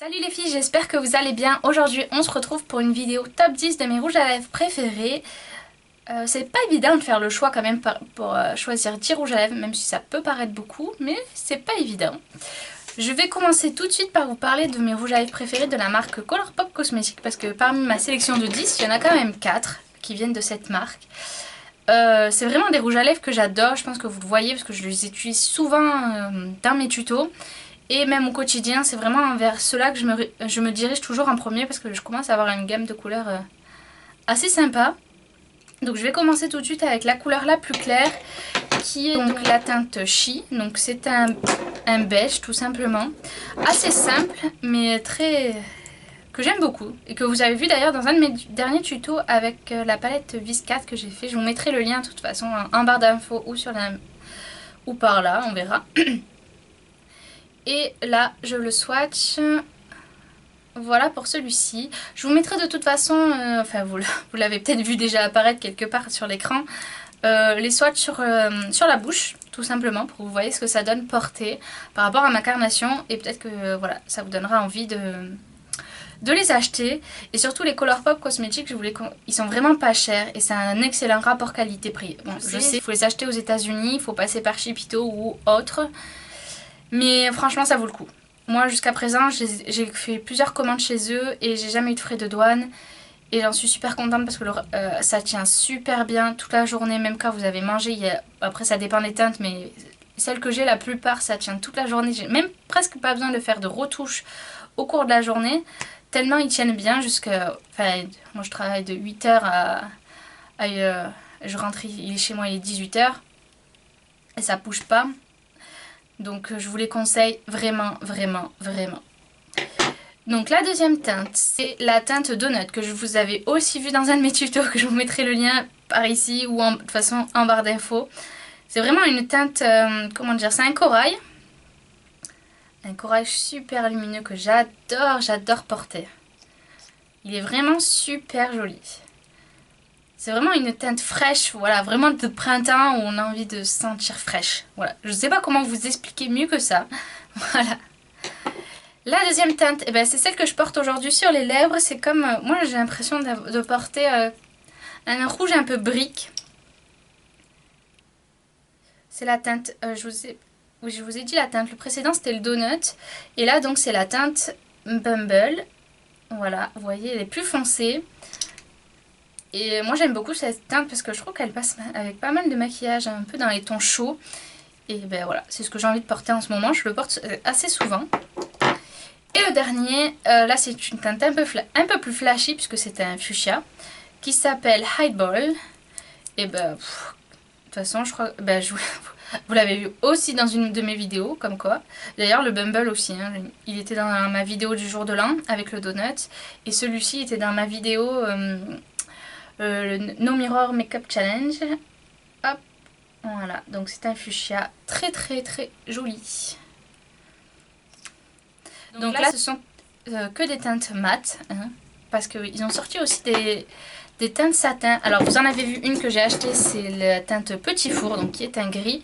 Salut les filles, j'espère que vous allez bien. Aujourd'hui on se retrouve pour une vidéo top 10 de mes rouges à lèvres préférés. C'est pas évident de faire le choix quand même pour choisir 10 rouges à lèvres, même si ça peut paraître beaucoup, mais c'est pas évident. Je vais commencer tout de suite par vous parler de mes rouges à lèvres préférés de la marque Colourpop Cosmetics, parce que parmi ma sélection de 10, il y en a quand même 4 qui viennent de cette marque. C'est vraiment des rouges à lèvres que j'adore, je pense que vous le voyez parce que je les utilise souvent dans mes tutos. Et même au quotidien, c'est vraiment vers ceux-là que je me dirige toujours en premier parce que je commence à avoir une gamme de couleurs assez sympa. Donc je vais commencer tout de suite avec la couleur la plus claire qui est donc la teinte She. Donc c'est un beige tout simplement. Assez simple mais que j'aime beaucoup. Et que vous avez vu d'ailleurs dans un de mes derniers tutos avec la palette Vis 4 que j'ai fait. Je vous mettrai le lien de toute façon en barre d'infos ou par là, on verra. Et là, je le swatch. Voilà pour celui-ci. Je vous mettrai de toute façon, enfin vous l'avez peut-être vu déjà apparaître quelque part sur l'écran, les swatchs sur la bouche, tout simplement, pour que vous voyez ce que ça donne porté par rapport à ma carnation. Et peut-être que voilà, ça vous donnera envie de les acheter. Et surtout les Colourpop Cosmetics, ils sont vraiment pas chers et c'est un excellent rapport qualité-prix. Bon, je sais, il faut les acheter aux États-Unis, il faut passer par Shipito ou autre. Mais franchement ça vaut le coup. Moi jusqu'à présent j'ai fait plusieurs commandes chez eux et j'ai jamais eu de frais de douane. Et j'en suis super contente parce que ça tient super bien toute la journée, même quand vous avez mangé. Après ça dépend des teintes mais celle que j'ai la plupart ça tient toute la journée. J'ai même presque pas besoin de faire de retouches au cours de la journée. Tellement ils tiennent bien jusqu'à... Enfin moi je travaille de 8h je rentre, il est chez moi il est 18h. Et ça bouge pas. Donc je vous les conseille vraiment, vraiment, vraiment. Donc la deuxième teinte, c'est la teinte Donut que je vous avais aussi vu dans un de mes tutos, que je vous mettrai le lien par ici ou de toute façon en barre d'infos. C'est vraiment une teinte, comment dire, c'est un corail. Un corail super lumineux que j'adore porter. Il est vraiment super joli. C'est vraiment une teinte fraîche, voilà, vraiment de printemps où on a envie de se sentir fraîche. Voilà, je ne sais pas comment vous expliquer mieux que ça. Voilà. La deuxième teinte, eh ben, c'est celle que je porte aujourd'hui sur les lèvres. C'est comme, moi j'ai l'impression de porter un rouge un peu brique. C'est la teinte, je vous ai dit la teinte, le précédent c'était le Donut. Et là donc c'est la teinte Bumble. Voilà, vous voyez, elle est plus foncée. Et moi j'aime beaucoup cette teinte parce que je trouve qu'elle passe avec pas mal de maquillage, un peu dans les tons chauds. Et ben voilà, c'est ce que j'ai envie de porter en ce moment, je le porte assez souvent. Et le dernier, là c'est une teinte un peu plus flashy puisque c'est un fuchsia, qui s'appelle Highball. Et ben, de toute façon je crois, ben, vous l'avez vu aussi dans une de mes vidéos, comme quoi. D'ailleurs le Bumble aussi, hein, il était dans ma vidéo du jour de l'an avec le donut. Et celui-ci était dans ma vidéo... le No Mirror Makeup Challenge. Hop, voilà, donc c'est un fuchsia très joli. Donc là ce sont que des teintes mates, hein, parce qu'ils ont sorti aussi des teintes satin. Alors vous en avez vu une que j'ai achetée, c'est la teinte Petit Four, donc qui est un gris.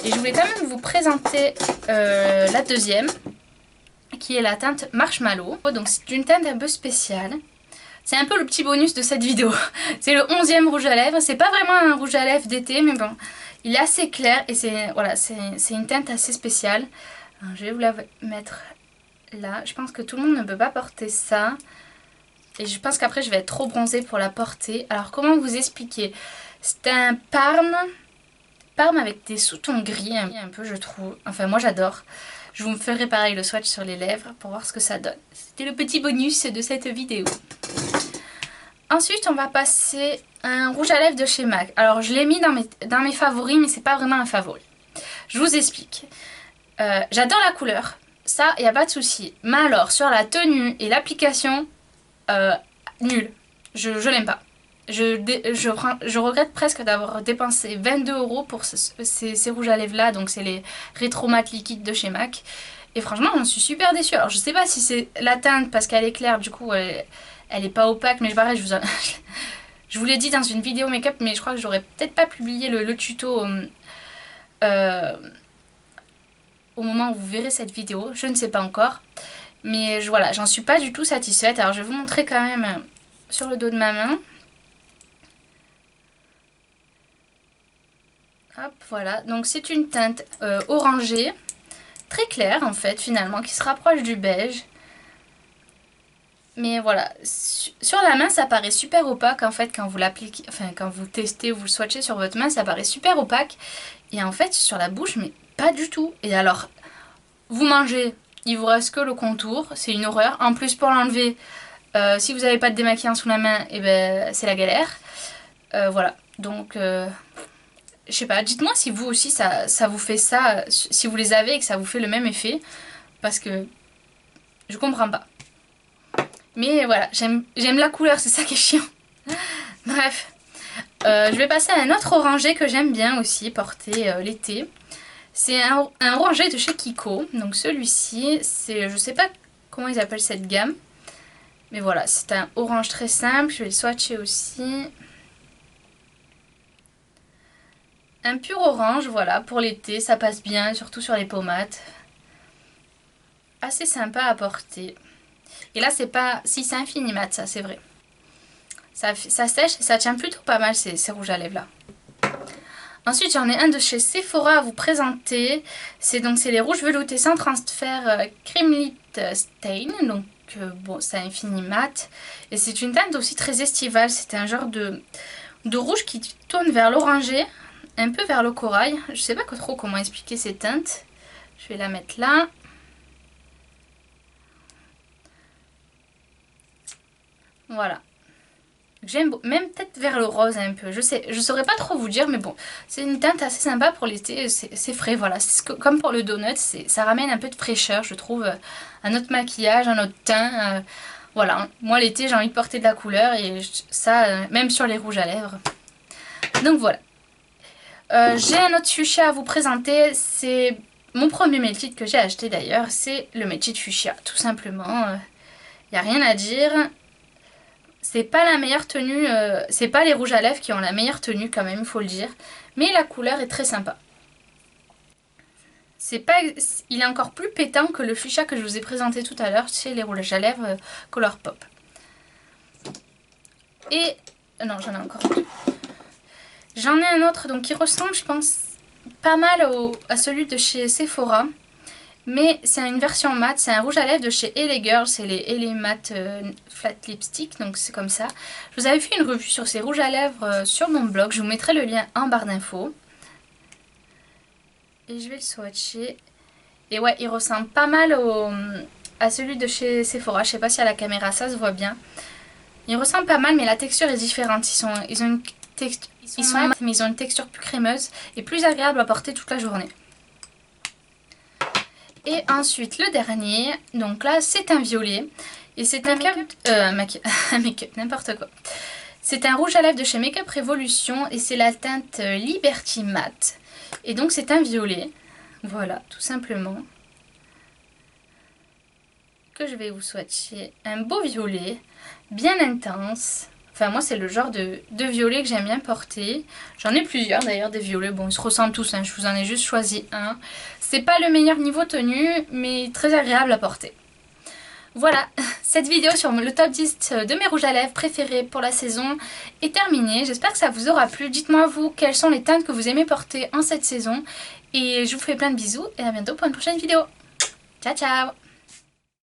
Et je voulais quand même vous présenter la deuxième, qui est la teinte Marshmallow. Donc c'est une teinte un peu spéciale. C'est un peu le petit bonus de cette vidéo. C'est le 11e rouge à lèvres. C'est pas vraiment un rouge à lèvres d'été, mais bon, il est assez clair et c'est voilà, c'est une teinte assez spéciale. Alors, je vais vous la mettre là. Je pense que tout le monde ne peut pas porter ça. Et je pense qu'après, je vais être trop bronzée pour la porter. Alors, comment vous expliquer? C'est un parme avec des sous-tons gris, un peu, je trouve. Enfin, moi, j'adore. Je vous ferai pareil le swatch sur les lèvres pour voir ce que ça donne. C'était le petit bonus de cette vidéo. Ensuite, on va passer à un rouge à lèvres de chez MAC. Alors, je l'ai mis dans mes favoris, mais c'est pas vraiment un favori. Je vous explique. J'adore la couleur. Ça, il n'y a pas de souci. Mais alors, sur la tenue et l'application, nul. Je l'aime pas. Je regrette presque d'avoir dépensé 22 € pour ces rouges à lèvres là. Donc, c'est les Retro Matte liquides de chez MAC. Et franchement, j'en suis super déçue. Alors, je sais pas si c'est la teinte parce qu'elle est claire, du coup... Elle est pas opaque, mais pareil, je vous l'ai dit dans une vidéo make-up, mais je crois que j'aurais peut-être pas publié le tuto au moment où vous verrez cette vidéo. Je ne sais pas encore. Mais voilà, j'en suis pas du tout satisfaite. Alors je vais vous montrer quand même sur le dos de ma main. Hop, voilà. Donc c'est une teinte orangée, très claire en fait finalement, qui se rapproche du beige. Mais voilà, sur la main ça paraît super opaque en fait quand vous l'appliquez, enfin quand vous testez, vous le swatchez sur votre main, ça paraît super opaque. Et en fait sur la bouche, mais pas du tout. Et alors, vous mangez, il vous reste que le contour, c'est une horreur. En plus pour l'enlever, si vous n'avez pas de démaquillant sous la main, et ben c'est la galère. Voilà, donc je sais pas, dites-moi si vous aussi ça vous fait ça, si vous les avez et que ça vous fait le même effet. Parce que je comprends pas. Mais voilà, j'aime la couleur, c'est ça qui est chiant. Bref, je vais passer à un autre orangé que j'aime bien aussi porter l'été. C'est un orangé de chez Kiko. Donc celui-ci, c'est, je sais pas comment ils appellent cette gamme. Mais voilà, c'est un orange très simple. Je vais le swatcher aussi. Un pur orange, voilà, pour l'été, ça passe bien, surtout sur les pommades. Assez sympa à porter. Et là, c'est pas... Si, c'est Infinimat, ça, c'est vrai. Ça sèche et ça tient plutôt pas mal, ces rouges à lèvres là. Ensuite, j'en ai un de chez Sephora à vous présenter. C'est les rouges veloutés sans transfert Cream Lip Stain. Donc, bon, c'est Infinimat. Et c'est une teinte aussi très estivale. C'est un genre de rouge qui tourne vers l'orangé, un peu vers le corail. Je sais pas trop comment expliquer ces teintes. Je vais la mettre là. Voilà. J'aime même peut-être vers le rose un peu. Je saurais pas trop vous dire, mais bon, c'est une teinte assez sympa pour l'été. C'est frais, voilà. Comme pour le donut, ça ramène un peu de fraîcheur, je trouve, à notre maquillage, à notre teint. Voilà. Moi, l'été, j'ai envie de porter de la couleur et ça, même sur les rouges à lèvres. Donc voilà. J'ai un autre fuchsia à vous présenter. C'est mon premier Melted que j'ai acheté d'ailleurs. C'est le Melted Fuchsia, tout simplement. Il n'y a rien à dire. C'est pas la meilleure tenue, c'est pas les rouges à lèvres qui ont la meilleure tenue quand même, il faut le dire. Mais la couleur est très sympa. Il est encore plus pétant que le fuchsia que je vous ai présenté tout à l'heure chez les rouges à lèvres Colourpop. Et... non, j'en ai encore deux. J'en ai un autre donc qui ressemble, je pense, pas mal à celui de chez Sephora. Mais c'est une version mat, c'est un rouge à lèvres de chez LA Girl, c'est les LA Matte Flat Lipstick, donc c'est comme ça. Je vous avais fait une revue sur ces rouges à lèvres sur mon blog, je vous mettrai le lien en barre d'infos. Et je vais le swatcher. Et ouais, il ressemble pas mal à celui de chez Sephora, je sais pas si à la caméra ça se voit bien. Il ressemble pas mal mais la texture est différente, ils ont une texture, ils sont mat, mais ils ont une texture plus crémeuse et plus agréable à porter toute la journée. Et ensuite le dernier, donc là c'est un violet. Et c'est un make-up, n'importe quoi. C'est un rouge à lèvres de chez Makeup Revolution et c'est la teinte Liberty Matte. Et donc c'est un violet, voilà, tout simplement. Que je vais vous swatcher. Un beau violet, bien intense. Enfin moi c'est le genre de violet que j'aime bien porter. J'en ai plusieurs d'ailleurs des violets, bon ils se ressemblent tous, hein. Je vous en ai juste choisi un. C'est pas le meilleur niveau tenue mais très agréable à porter. Voilà, cette vidéo sur le top 10 de mes rouges à lèvres préférés pour la saison est terminée. J'espère que ça vous aura plu. Dites-moi vous quelles sont les teintes que vous aimez porter en cette saison. Et je vous fais plein de bisous et à bientôt pour une prochaine vidéo. Ciao ciao!